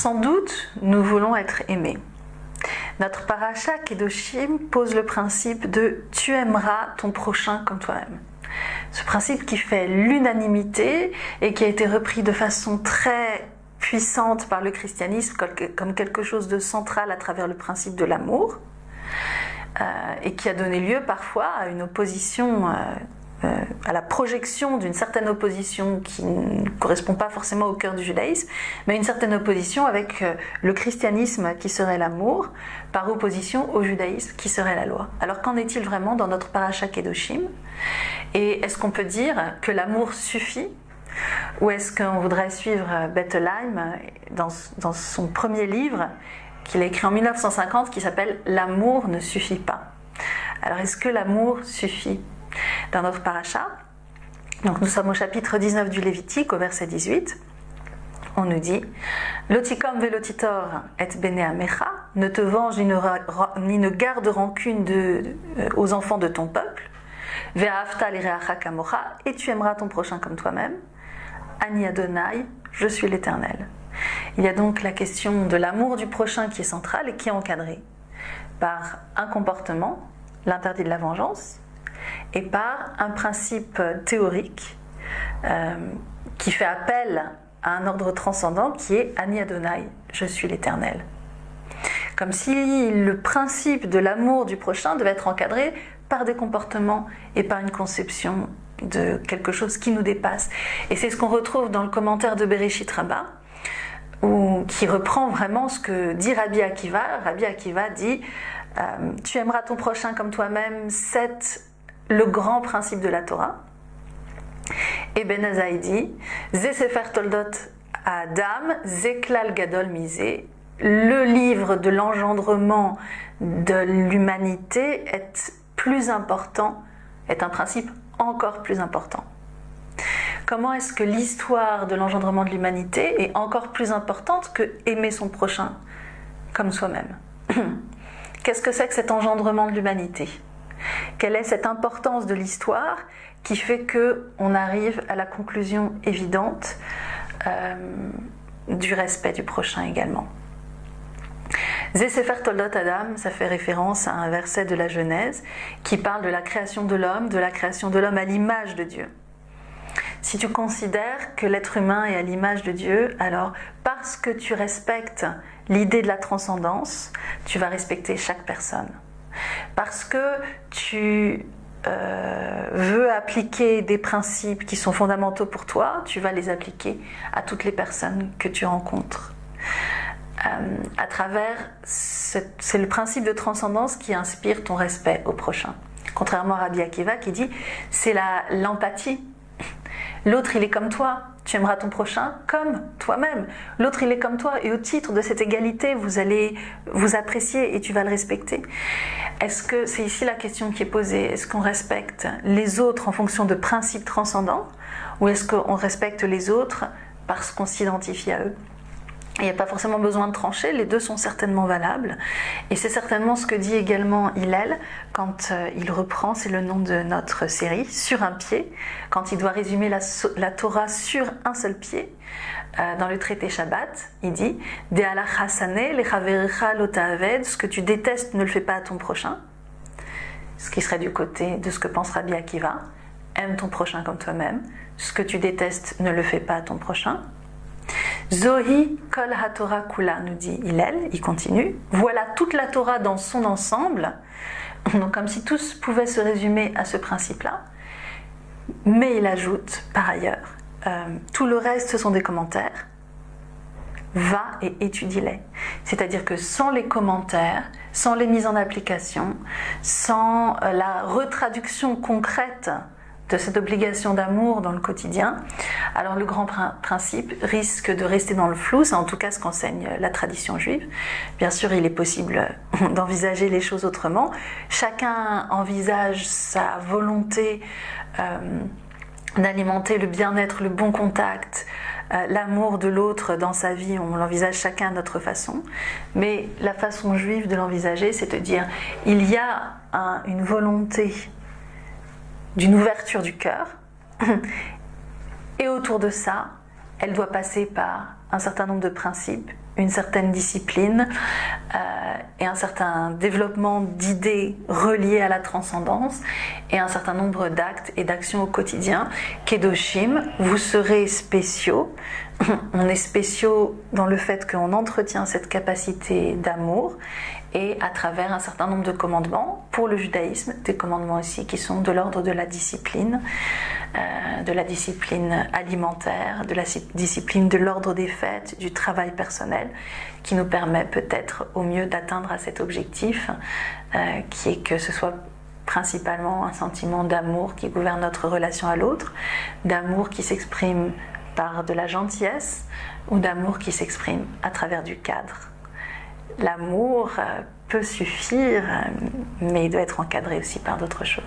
Sans doute, nous voulons être aimés. Notre paracha Kedoshim pose le principe de « tu aimeras ton prochain comme toi-même ». Ce principe qui fait l'unanimité et qui a été repris de façon très puissante par le christianisme comme quelque chose de central à travers le principe de l'amour et qui a donné lieu parfois à une opposition, à la projection d'une certaine opposition qui ne correspond pas forcément au cœur du judaïsme, mais une certaine opposition avec le christianisme qui serait l'amour, par opposition au judaïsme qui serait la loi. Alors qu'en est-il vraiment dans notre paracha Kedoshim? Et est-ce qu'on peut dire que l'amour suffit? Ou est-ce qu'on voudrait suivre Bettelheim dans son premier livre qu'il a écrit en 1950 qui s'appelle « L'amour ne suffit pas ». Alors est-ce que l'amour suffit? Dans notre paracha, donc nous sommes au chapitre 19 du Lévitique, au verset 18, on nous dit « Lotikom velotitor et bene amecha, ne te venge ni ne garde rancune aux enfants de ton peuple, ve'ahavta lireacha kamocha, et tu aimeras ton prochain comme toi-même, Ani Adonai, je suis l'Éternel ». Il y a donc la question de l'amour du prochain qui est centrale et qui est encadrée par un comportement, l'interdit de la vengeance, et par un principe théorique qui fait appel à un ordre transcendant qui est Ani Adonai, je suis l'Éternel. Comme si le principe de l'amour du prochain devait être encadré par des comportements et par une conception de quelque chose qui nous dépasse. Et c'est ce qu'on retrouve dans le commentaire de Bereshit Rabbah, qui reprend vraiment ce que dit Rabbi Akiva. Rabbi Akiva dit tu aimeras ton prochain comme toi-même, c'est le grand principe de la Torah. Et Ben Azai dit Ze Sefer Toldot Adam, Ze Klal Gadol Misé, le livre de l'engendrement de l'humanité est plus important, est un principe encore plus important. Comment est-ce que l'histoire de l'engendrement de l'humanité est encore plus importante que aimer son prochain comme soi-même? Qu'est-ce que c'est que cet engendrement de l'humanité? Quelle est cette importance de l'histoire qui fait qu'on arrive à la conclusion évidente du respect du prochain également? Ze Sefer Toldot Adam, ça fait référence à un verset de la Genèse qui parle de la création de l'homme à l'image de Dieu. Si tu considères que l'être humain est à l'image de Dieu, alors parce que tu respectes l'idée de la transcendance, tu vas respecter chaque personne. Parce que tu veux appliquer des principes qui sont fondamentaux pour toi, tu vas les appliquer à toutes les personnes que tu rencontres. À travers, c'est le principe de transcendance qui inspire ton respect au prochain. Contrairement à Rabbi Akiva qui dit, c'est l'empathie. L'autre il est comme toi, tu aimeras ton prochain comme toi-même. L'autre il est comme toi et au titre de cette égalité, vous allez vous apprécier et tu vas le respecter. Est-ce que, c'est ici la question qui est posée, est-ce qu'on respecte les autres en fonction de principes transcendants ou est-ce qu'on respecte les autres parce qu'on s'identifie à eux? Il n'y a pas forcément besoin de trancher, les deux sont certainement valables. Et c'est certainement ce que dit également Hillel quand il reprend, c'est le nom de notre série, sur un pied, quand il doit résumer la Torah sur un seul pied. Dans le traité Shabbat, il dit « De ala chasane lechaverecha lo ta'aved » ce que tu détestes, ne le fais pas à ton prochain. Ce qui serait du côté de ce que pense Rabbi Akiva. Aime ton prochain comme toi-même. Ce que tu détestes, ne le fais pas à ton prochain. Zohi kol ha-Torah kula, nous dit Hillel, il continue. Voilà toute la Torah dans son ensemble. Donc comme si tous pouvaient se résumer à ce principe-là. Mais il ajoute, par ailleurs, tout le reste ce sont des commentaires. Va et étudie-les. C'est-à-dire que sans les commentaires, sans les mises en application, sans la retraduction concrète de cette obligation d'amour dans le quotidien, alors le grand principe risque de rester dans le flou, c'est en tout cas ce qu'enseigne la tradition juive. Bien sûr, il est possible d'envisager les choses autrement. Chacun envisage sa volonté d'alimenter le bien-être, le bon contact, l'amour de l'autre dans sa vie, on l'envisage chacun à notre façon. Mais la façon juive de l'envisager, c'est de dire il y a une volonté d'une ouverture du cœur, et autour de ça, elle doit passer par un certain nombre de principes une certaine discipline et un certain développement d'idées reliées à la transcendance et un certain nombre d'actes et d'actions au quotidien. Kedoshim, vous serez spéciaux. On est spéciaux dans le fait qu'on entretient cette capacité d'amour et à travers un certain nombre de commandements, pour le judaïsme, des commandements aussi qui sont de l'ordre de la discipline alimentaire, de la discipline de l'ordre des fêtes, du travail personnel, qui nous permet peut-être au mieux d'atteindre à cet objectif, qui est que ce soit principalement un sentiment d'amour qui gouverne notre relation à l'autre, d'amour qui s'exprime par de la gentillesse ou d'amour qui s'exprime à travers du cadre. L'amour peut suffire, mais il doit être encadré aussi par d'autres choses.